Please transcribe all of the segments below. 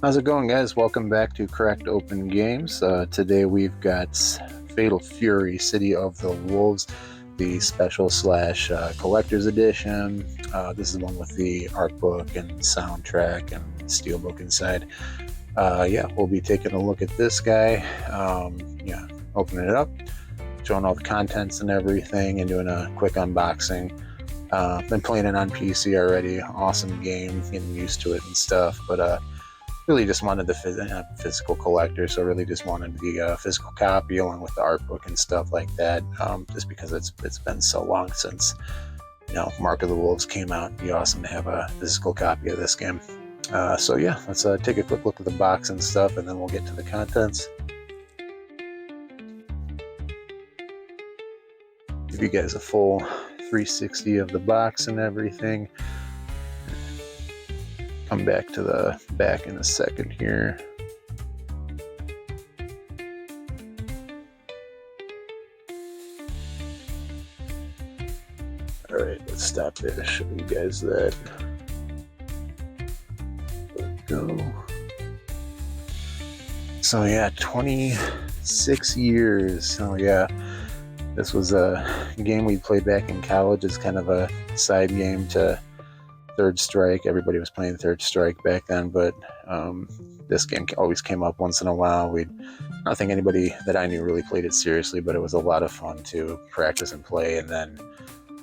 How's it going, guys? Welcome back to Cracked Open Games. Today we've got Fatal Fury City of the Wolves, the special slash collector's edition. This is one with the art book and soundtrack and steelbook inside. Yeah, we'll be taking a look at this guy. Yeah, opening it up, showing all the contents and everything, and doing a quick unboxing. Been playing it on PC already. Awesome game, getting used to it and stuff, but really just wanted the physical collector, so really just wanted the physical copy along with the art book and stuff like that, just because it's been so long since Mark of the Wolves came out. It'd be awesome to have a physical copy of this game. So yeah, let's take a quick look at the box and stuff, and then we'll get to the contents. Give you guys a full 360 of the box and everything. Come back to the back in a second here. Alright, let's stop there to show you guys that. There we go. So yeah, 26 years. So yeah, this was a game we played back in college as kind of a side game to Third Strike. Everybody was playing Third Strike back then, but this game always came up once in a while. I don't think anybody that I knew really played it seriously, but it was a lot of fun to practice and play. And then,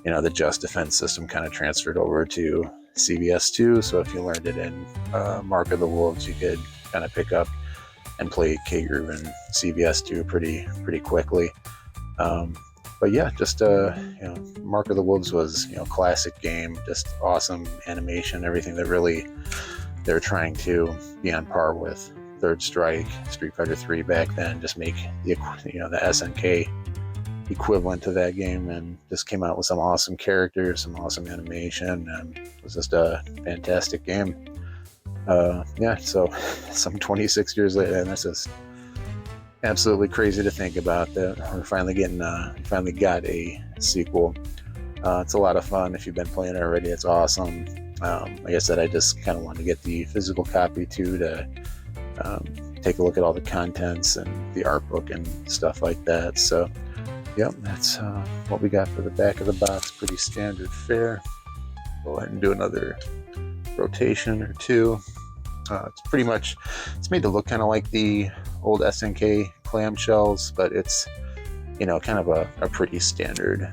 the Just Defense system kind of transferred over to CBS2. So if you learned it in Mark of the Wolves, you could kind of pick up and play K-Groove and CBS2 pretty quickly. But yeah, just Mark of the Wolves was classic game, just awesome animation, everything that really they're trying to be on par with Third Strike, Street Fighter 3 back then. Just make the SNK equivalent to that game, and just came out with some awesome characters, some awesome animation, and it was just a fantastic game. Yeah, so some 26 years later, and this is absolutely crazy to think about that we're finally got a sequel. It's a lot of fun. If you've been playing it already, it's awesome. Like I said, I just kind of wanted to get the physical copy too, to take a look at all the contents and the art book and stuff like that. So yep, that's what we got for the back of the box. Pretty standard fare. Go ahead and do another rotation or two. It's made to look kind of like the old SNK clamshells, but it's kind of a pretty standard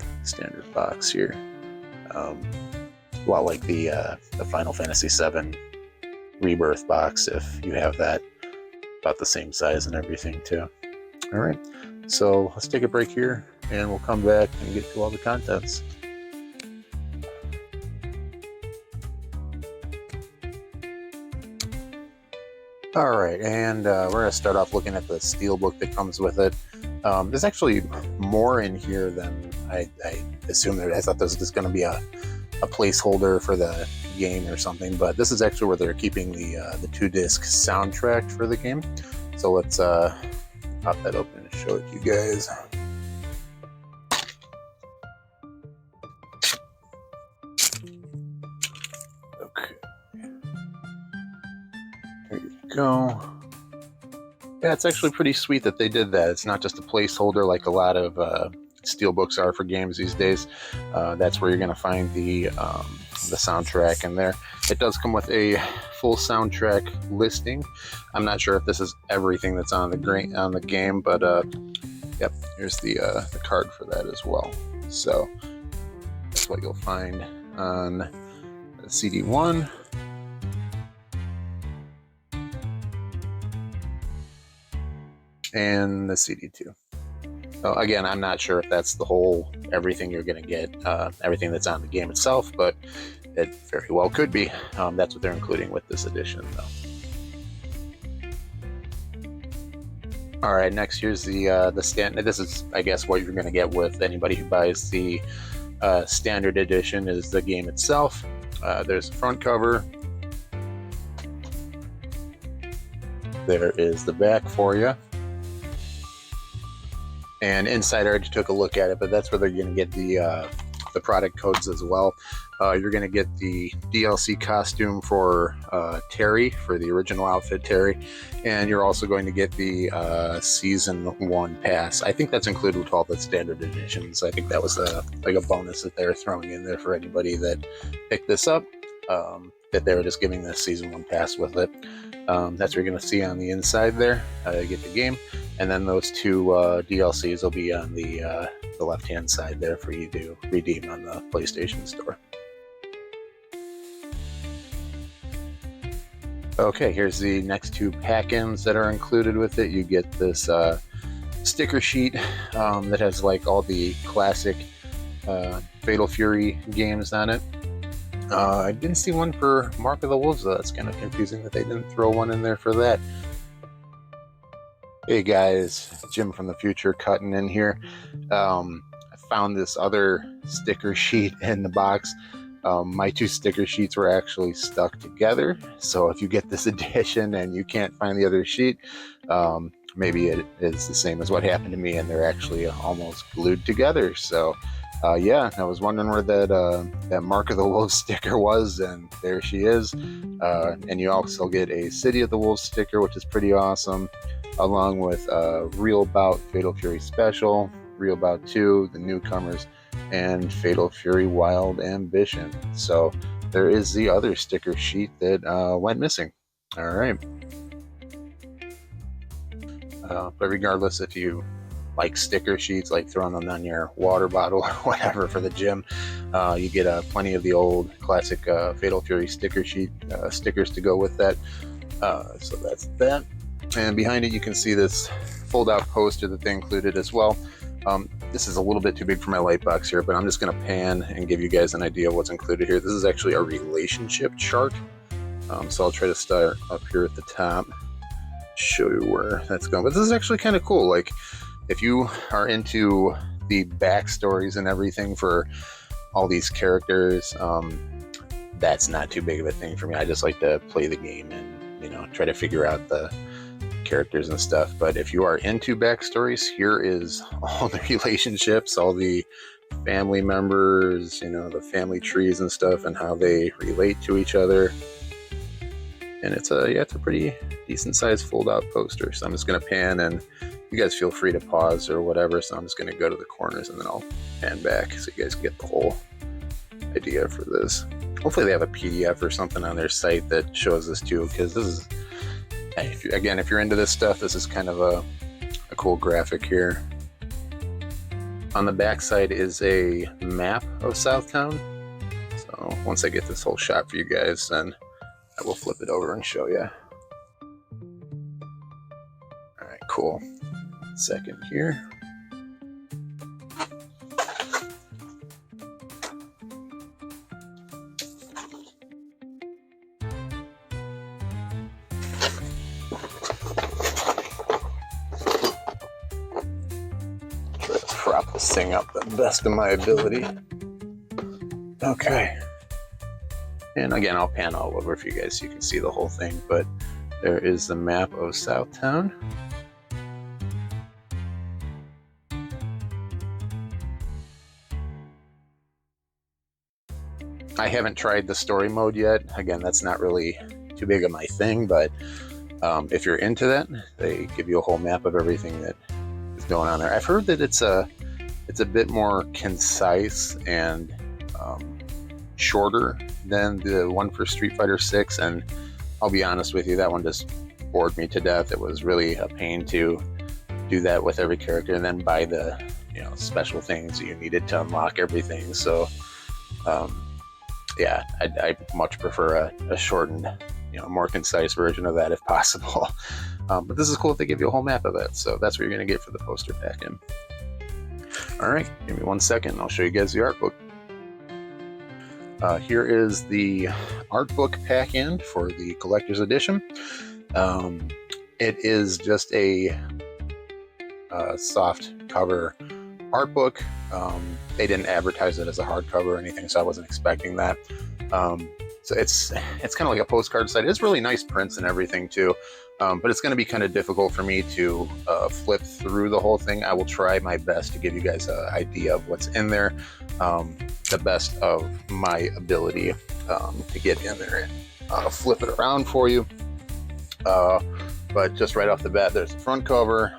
box here. A lot like the Final Fantasy VII Rebirth box, if you have that, about the same size and everything too. All right, so let's take a break here, and we'll come back and get to all the contents. All right, and we're going to start off looking at the steelbook that comes with it. There's actually more in here than I assumed. I thought this was going to be a placeholder for the game or something, but this is actually where they're keeping the 2-disc soundtrack for the game. So let's pop that open and show it to you guys. Okay. There you go. Yeah, it's actually pretty sweet that they did that. It's not just a placeholder like a lot of steelbooks are for games these days. That's where you're going to find the soundtrack in there. It does come with a full soundtrack listing. I'm not sure if this is everything that's on the game, but yep, here's the card for that as well. So that's what you'll find on the CD1. And the CD2. So again, I'm not sure if that's everything you're going to get, everything that's on the game itself, but it very well could be. That's what they're including with this edition, though. All right, next here's the standard. This is, I guess, what you're going to get with anybody who buys the standard edition, is the game itself. There's the front cover. There is the back for you. And inside, I already took a look at it, but that's where they're going to get the product codes as well. You're going to get the DLC costume for Terry, for the original outfit Terry, and you're also going to get the Season 1 pass. I think that's included with all the standard editions. I think that was like a bonus that they're throwing in there for anybody that picked this up, that they were just giving the Season 1 pass with it. That's what you're going to see on the inside there. You get the game, and then those two DLCs will be on the left-hand side there for you to redeem on the PlayStation Store. Okay, here's the next two pack-ins that are included with it. You get this sticker sheet that has like all the classic Fatal Fury games on it. I didn't see one for Mark of the Wolves, though. That's kind of confusing that they didn't throw one in there for that. Hey guys, Jim from the future cutting in here. I found this other sticker sheet in the box. My two sticker sheets were actually stuck together, so if you get this edition and you can't find the other sheet, maybe it is the same as what happened to me and they're actually almost glued together. So yeah, I was wondering where that Mark of the Wolves sticker was, and there she is. And you also get a City of the Wolves sticker, which is pretty awesome, along with Real Bout Fatal Fury Special, Real Bout 2, the newcomers, and Fatal Fury Wild Ambition. So there is the other sticker sheet that went missing. All right. But regardless, if you like sticker sheets, like throwing them on your water bottle or whatever for the gym, you get plenty of the old classic Fatal Fury sticker sheet stickers to go with that. So that's that. And behind it, you can see this fold-out poster that they included as well. This is a little bit too big for my light box here, but I'm just going to pan and give you guys an idea of what's included here. This is actually a relationship chart. So I'll try to start up here at the top, show you where that's going. But this is actually kind of cool. Like, if you are into the backstories and everything for all these characters, that's not too big of a thing for me. I just like to play the game and, you know, try to figure out the characters and stuff. But if you are into backstories, here is all the relationships, all the family members, you know, the family trees and stuff, and how they relate to each other. And it's a pretty decent sized fold out poster. So I'm just going to pan, and you guys feel free to pause or whatever. So I'm just going to go to the corners and then I'll pan back so you guys get the whole idea for this. Hopefully they have a PDF or something on their site that shows this too, because this is, if you're into this stuff, this is kind of a cool graphic here. On the back side is a map of Southtown. So once I get this whole shot for you guys, then I will flip it over and show you. All right, cool. Second here. Prop this thing up the best of my ability. Okay. And again, I'll pan all over for you guys so you can see the whole thing, but there is the map of Southtown. I haven't tried the story mode yet. Again, that's not really too big of my thing, but if you're into that, they give you a whole map of everything that is going on there. I've heard that it's a bit more concise and shorter than the one for Street Fighter 6, and I'll be honest with you, that one just bored me to death. It was really a pain to do that with every character and then buy the, you know, special things you needed to unlock everything. So yeah, I much prefer a shortened, you know, more concise version of that if possible. But this is cool if they give you a whole map of it. So that's what you're going to get for the poster pack in. All right, give me 1 second and I'll show you guys the art book. Here is the art book pack in for the collector's edition. It is just a soft cover art book. They didn't advertise it as a hardcover or anything, so I wasn't expecting that. So it's kind of like a postcard side. It's really nice prints and everything too, but it's going to be kind of difficult for me to flip through the whole thing. I will try my best to give you guys an idea of what's in there, the best of my ability to get in there and flip it around for you. But just right off the bat, there's the front cover.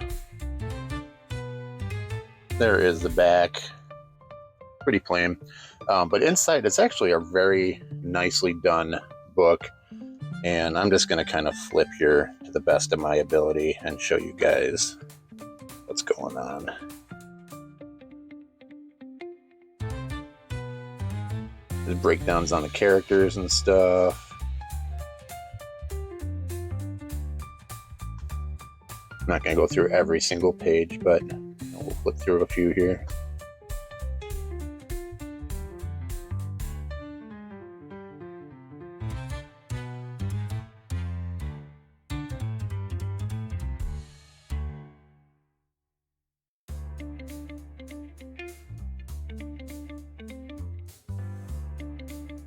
There is the back. Pretty plain. But inside, it's actually a very nicely done book. And I'm just going to kind of flip here to the best of my ability and show you guys what's going on. There's breakdowns on the characters and stuff. I'm not going to go through every single page, but we'll flip through a few here.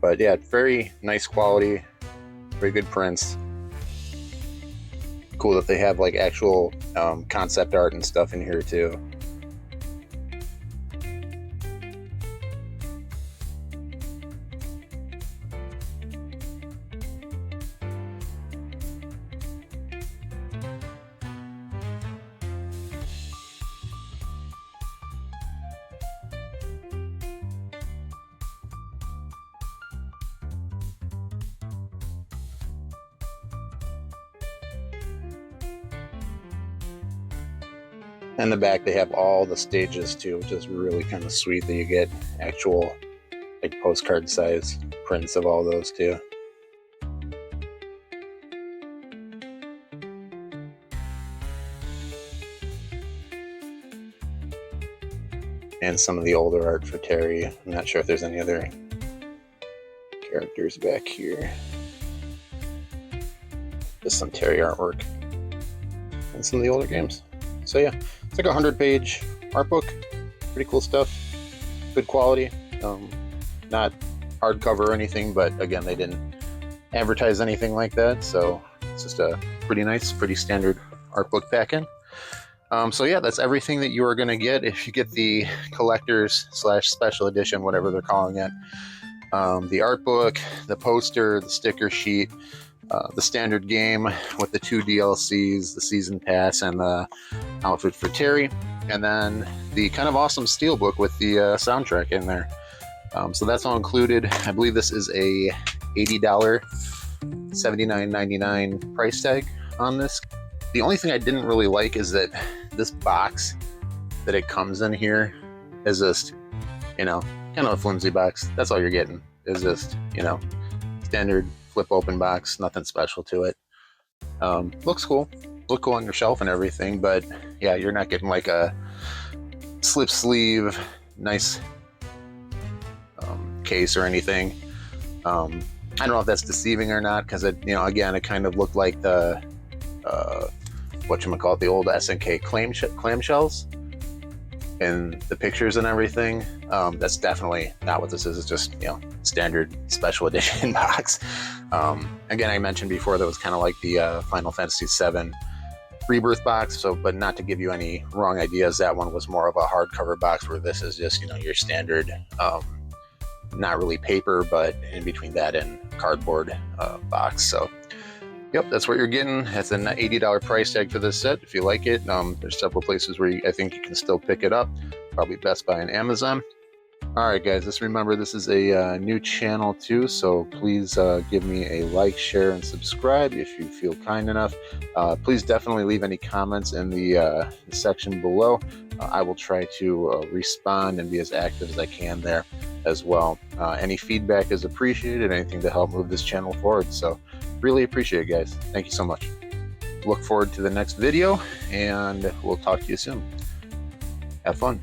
But yeah, very nice quality, very good prints. Cool that they have like actual concept art and stuff in here too. In the back, they have all the stages too, which is really kind of sweet that you get actual like postcard size prints of all those too. And some of the older art for Terry. I'm not sure if there's any other characters back here. Just some Terry artwork and some of the older games. So yeah, it's like a 100-page art book. Pretty cool stuff. Good quality. Not hardcover or anything, but again, they didn't advertise anything like that. So it's just a pretty nice, pretty standard art book back in. So yeah, that's everything that you are going to get if you get the collector's / special edition, whatever they're calling it. The art book, the poster, the sticker sheet, the standard game with the 2 DLCs, the season pass, and the outfit for Terry, and then the kind of awesome steelbook with the soundtrack in there. So that's all included. I believe this is a $80, $79.99 price tag on this. The only thing I didn't really like is that this box that it comes in here is just, kind of a flimsy box. That's all you're getting, is just, standard flip open box, nothing special to it. Looks cool. Look cool on your shelf and everything, but yeah, you're not getting like a slip sleeve, nice case or anything. I don't know if that's deceiving or not, because it, again, it kind of looked like the whatchamacallit, the old SNK clamshells in the pictures and everything. That's definitely not what this is. It's just, standard special edition box. Again, I mentioned before that was kind of like the Final Fantasy VII Rebirth box. So, but not to give you any wrong ideas, that one was more of a hardcover box, where this is just, your standard, not really paper, but in between that and cardboard box. So, yep, that's what you're getting. That's an $80 price tag for this set. If you like it, there's several places where I think you can still pick it up. Probably Best Buy and Amazon. All right, guys, just remember this is a new channel too, so please give me a like, share, and subscribe if you feel kind enough. Please definitely leave any comments in the section below. I will try to respond and be as active as I can there as well. Any feedback is appreciated, anything to help move this channel forward. So really appreciate it, guys. Thank you so much. Look forward to the next video, and we'll talk to you soon. Have fun.